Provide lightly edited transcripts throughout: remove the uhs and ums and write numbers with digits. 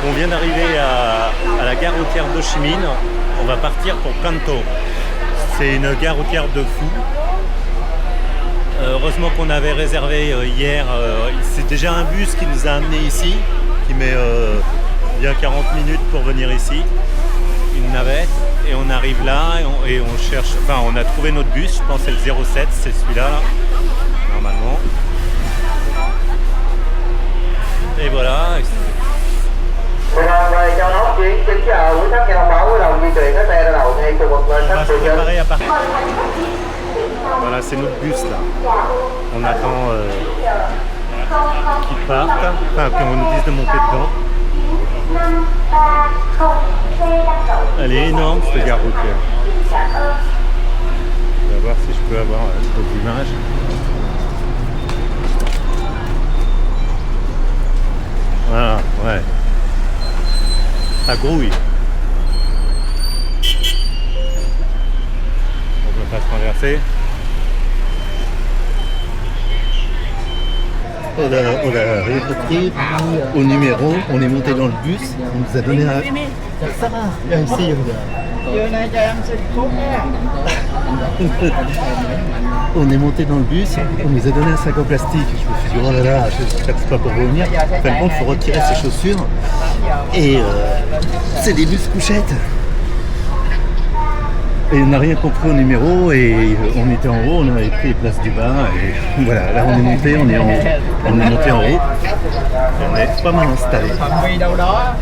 On vient d'arriver à la gare routière d'Ho Chi Minh. On va partir pour Can Tho. C'est une gare routière de fou. Heureusement qu'on avait réservé hier. C'est déjà un bus qui nous a amenés ici, qui met bien 40 minutes pour venir ici. Une navette. Et on arrive là et on cherche. Enfin, on a trouvé notre bus. Je pense que c'est le 07, c'est celui-là, là, normalement. Et voilà. On va se préparer à partir. Voilà, c'est notre bus là. On attend qu'il parte, enfin qu'on nous dise de monter dedans. Elle est énorme cette gare routière. On va voir si je peux avoir des images. Voilà, ouais. Ça grouille. On ne peut pas se renverser. On a réécouté au numéro, on est monté dans le bus, on nous a donné un... Ça va, viens ici, on est monté dans le bus, on nous a donné un sac en plastique. Je me suis dit, oh là là, j'espère que c'est pas pour revenir. En fin de compte, il faut retirer ses chaussures. Et c'est des bus couchettes. Et on n'a rien compris au numéro et on était en haut, on avait pris les places du bas et voilà, là on est monté, on est monté en haut et on est pas mal installé. Voilà.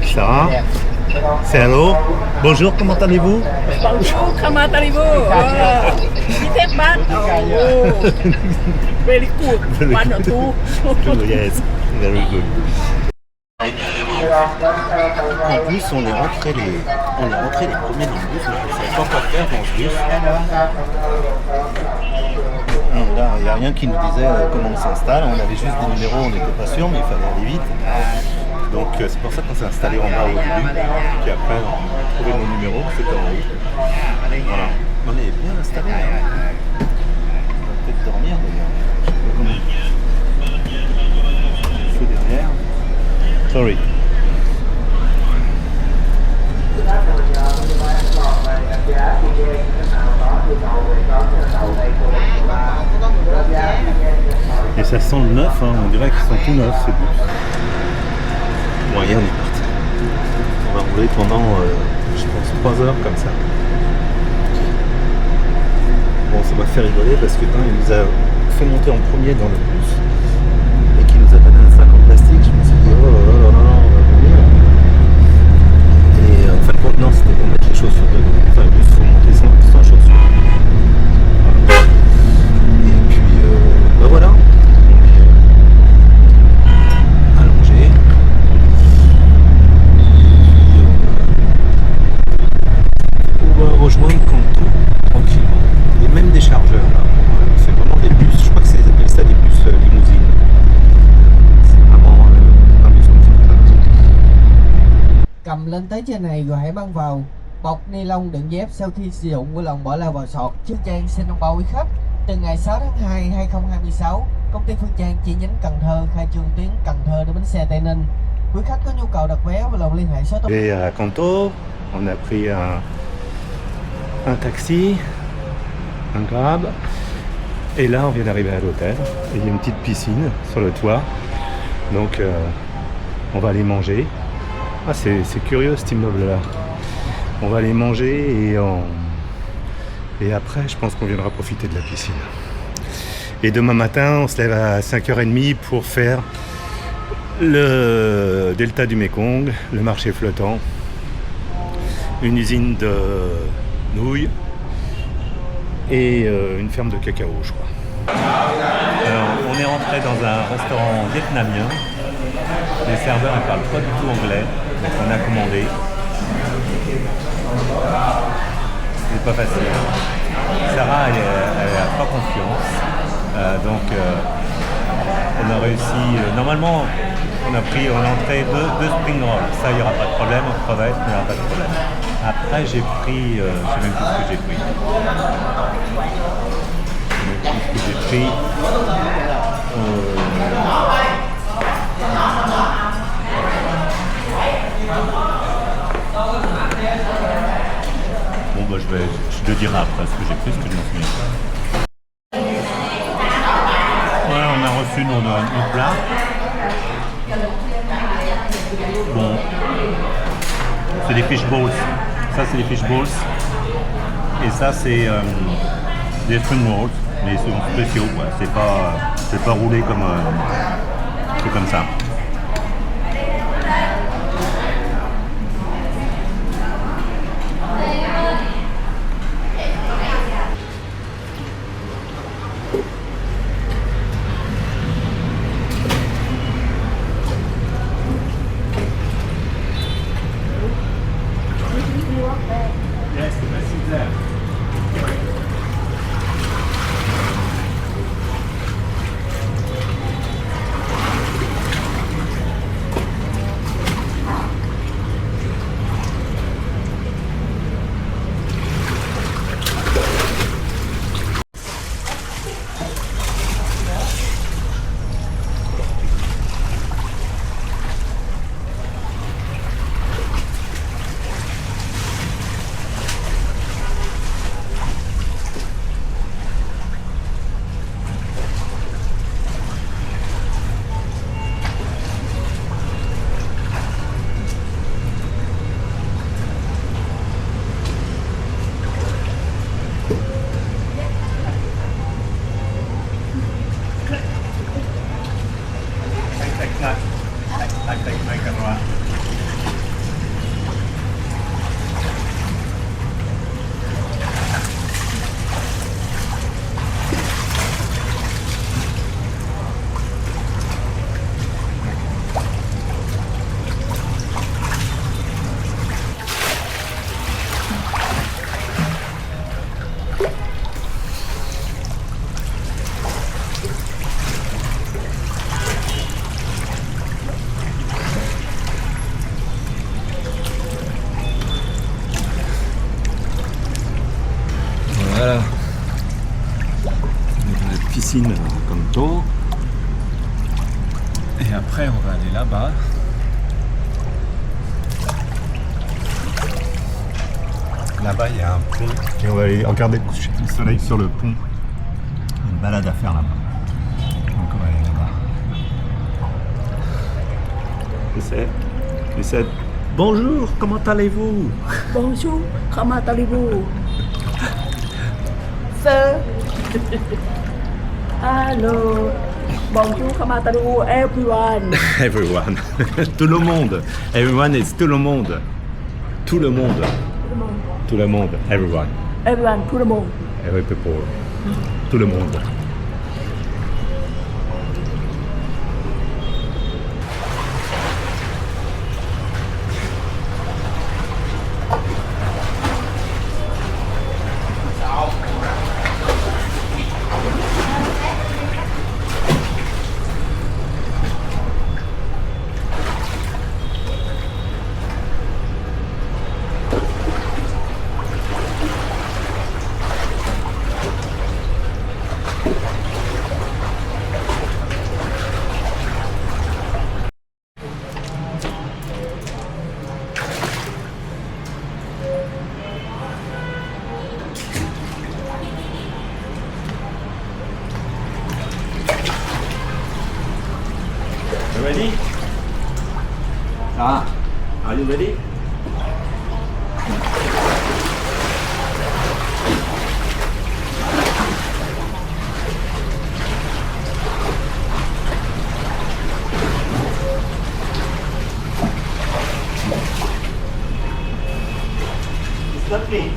Sarah, c'est hello. Bonjour, comment allez-vous? Bonjour, comment allez-vous? Very good. One or two. Yes, very good. En plus, on est rentré les premiers dans le bus, je ne savais pas quoi faire dans ce bus. Là, il n'y a rien qui nous disait comment on s'installe, on avait juste des numéros, on n'était pas sûr, mais il fallait aller vite. Donc c'est pour ça qu'on s'est installé en bas au début, puis après on a trouvé nos numéros, c'était en haut. Voilà, on est bien installé. On va peut-être dormir d'ailleurs. C'est derrière. Sorry. Et ça sent le neuf, hein. On dirait qu'ils sont tout neufs ces bus. Bon, hier on est parti. On va rouler pendant, je pense, 3 heures comme ça. Bon, ça m'a fait rigoler parce que il nous a fait monter en premier dans le bus et qu'il nous a donné un sac en plastique. Je me suis dit, oh là là là là, on va venir. Et en fin de compte, non, c'était pour mettre les chaussures dedans. Enfin, le bus, il faut monter sans chaussures. Voilà. Et puis, ben voilà. On est allongé. On va rejoindre Can Tho tranquillement. Il y a même des chargeurs là. C'est vraiment des bus, je crois que ils appellent ça des bus limousines. C'est vraiment un bus confortable. Cầm lên tới trên này rồi hãy băng vào. Bọc ni lông đựng dép sau khi sử dụng vui lòng bỏ lao vào sọt. Phương Trang xin thông báo quý khách, từ ngày 6 tháng 2, 2026, công ty Phương Trang chi nhánh Cần Thơ khai trương tuyến Cần Thơ đến bến xe Tây Ninh. Quý khách có nhu cầu đặt vé vui lòng liên hệ số. Et à Can Tho, on a pris un taxi, un Grab, et là on vient d'arriver à l'hôtel. Et il y a une petite piscine sur le toit, donc on va aller manger. Ah, c'est curieux cet immeuble là. On va aller manger et après je pense qu'on viendra profiter de la piscine. Et demain matin on se lève à 5h30 pour faire le delta du Mekong, le marché flottant, une usine de nouilles et une ferme de cacao, je crois. Alors, on est rentré dans un restaurant vietnamien. Les serveurs ne parlent pas du tout anglais, donc on a commandé. C'est pas facile. Sarah, elle a pas confiance, donc on a réussi. Normalement, on a pris en entrée deux spring rolls. Ça, il n'y aura pas de problème. En crevette, il n'y aura pas de problème. Après, j'ai pris, je sais même plus ce que j'ai pris. Je sais même plus ce que j'ai pris. Je te dirai après ce que j'ai pris, ce que je me souviens pas. Ouais, on a reçu nos plats. Bon, c'est des fish balls. Ça, c'est des fish balls. Et ça, c'est des spring rolls. Mais ils sont spéciaux, quoi. C'est pas roulé comme ça. Yes, that's there. Voilà. La piscine comme tôt. Et après, on va aller là-bas. Là-bas, il y a un pont. Et on va aller regarder le coucher du soleil sur le pont. Une balade à faire là-bas. Donc, on va aller là-bas. Je sais. Bonjour, comment allez-vous? Bonjour, comment allez-vous? Sir. Hello. Bonjour, comment allez-vous, everyone? Everyone. Tout le monde. Everyone is tout le monde. Tout le monde. Tout le monde. Everyone. Everyone, tout le monde. Every people. Tout le monde. You ready? Sarah, are you ready? It's not me.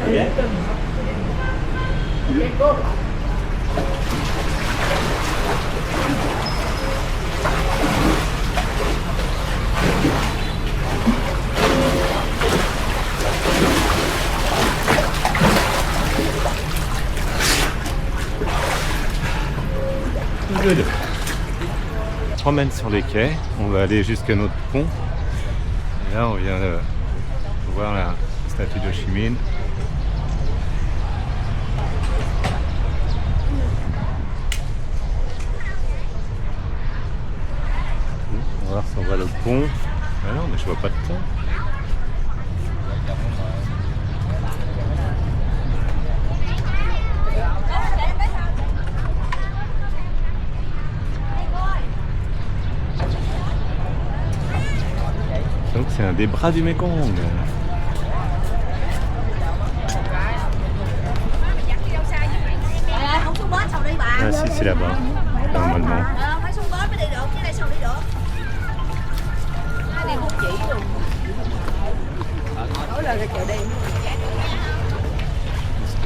Okay? Okay, go. Good. On se promène sur les quais, on va aller jusqu'à notre pont. Et là, on vient de voir la statue de Ho Chi Minh. va voir si on voit le pont. Ah non, mais je vois pas de pont. Donc c'est un des bras du Mekong. Không xuống bến sao đi bà? Ah si, c'est là-bas, normalement. Phải xuống bến mới đi được, chứ đây sao đi được? Đi không chỉ luôn. Nói là chợ đêm.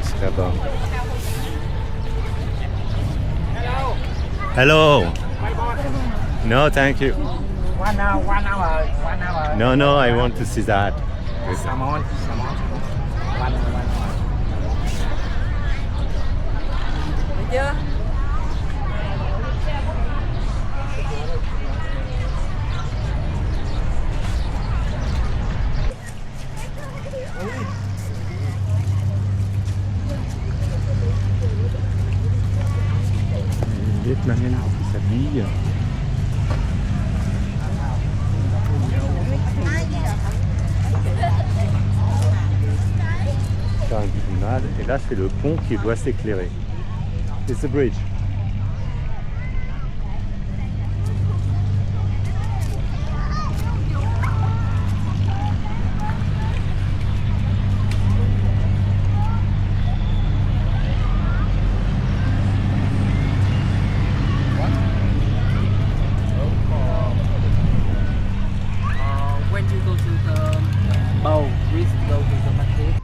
C'est là-bas. Hello. No, thank you. 1 hour, 1 hour, 1 hour. No, no, I want to see that. Salmon. 1 hour. Được chưa? Les Vietnamiennes qui s'habillent. Faire un guide. Et là, c'est le pont qui doit s'éclairer. It's the bridge. When you go to the boat, please go to the market.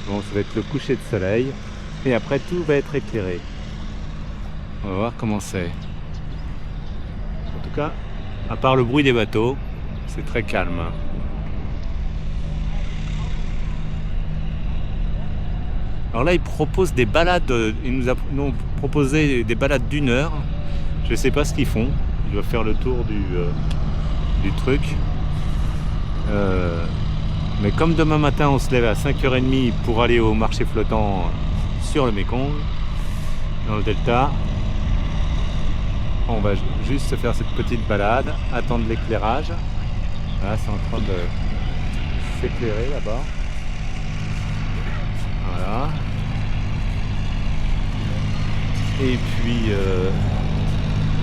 Bon, ça va être le coucher de soleil. Et après, tout va être éclairé. On va voir comment c'est. En tout cas, à part le bruit des bateaux, c'est très calme. Alors là, ils proposent des balades. Ils nous ont proposé des balades d'1 heure. Je ne sais pas ce qu'ils font. Ils doivent faire le tour du truc. Mais comme demain matin, on se lève à 5h30 pour aller au marché flottant sur le Mekong, dans le delta, on va juste se faire cette petite balade, attendre l'éclairage. Là, c'est en train de s'éclairer là-bas. Voilà. Et puis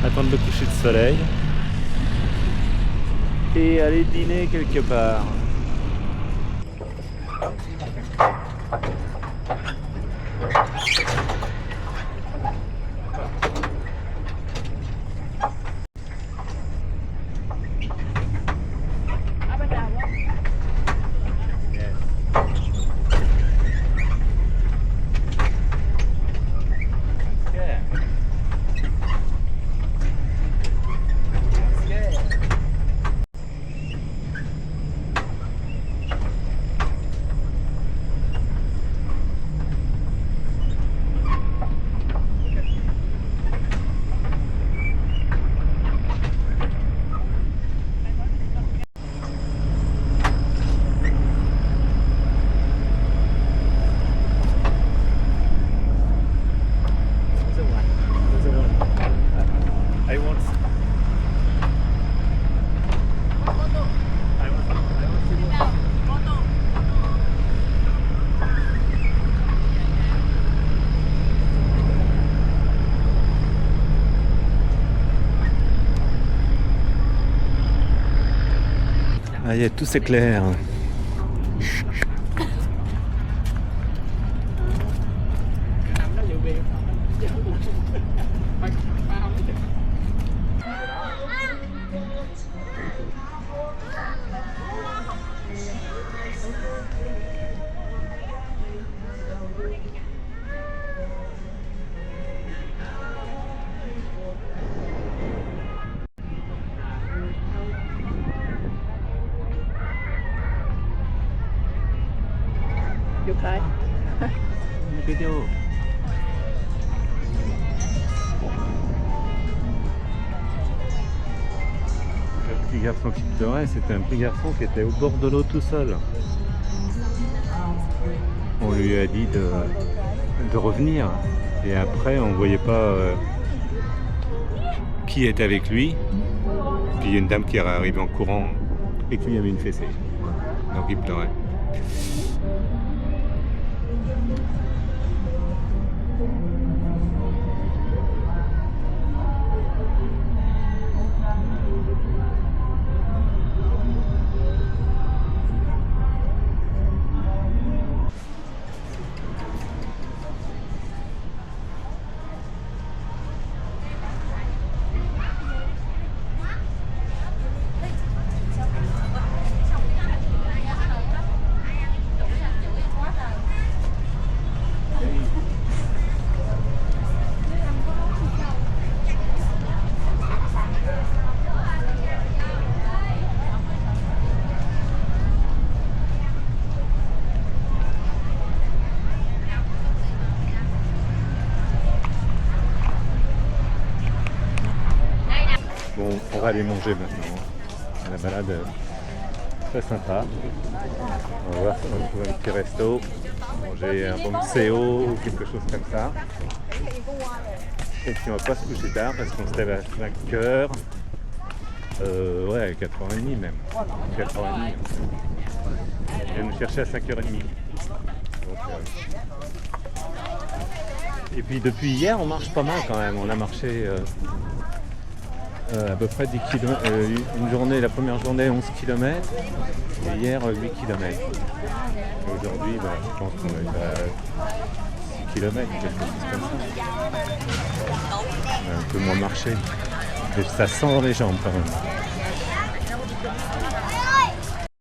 attendre le coucher de soleil et aller dîner quelque part. Ah, y est, tout s'éclaire. Thái. Vidéo. Le petit garçon qui pleurait, c'était un petit garçon qui était au bord de l'eau tout seul. On lui a dit de revenir. Et après, on ne voyait pas qui était avec lui. Puis il y a une dame qui est arrivée en courant et qui lui a mis une fessée. Donc il pleurait. Bon, on va aller manger maintenant. La balade très sympa. On va voir si on trouve un petit resto, manger un bon CO ou quelque chose comme ça. Et puis on va pas se coucher tard parce qu'on se lève à 5h. Ouais, 4h30 même. 4h30. Elle vient nous chercher à 5h30. Donc, et puis depuis hier, on marche pas mal quand même. On a marché à peu près 10 km. Une journée, la première journée 11 km et hier 8 km. Aujourd'hui, je pense qu'on est à 6 km, quelque chose comme ça. On a un peu moins marché. Et ça sent dans les jambes quand même.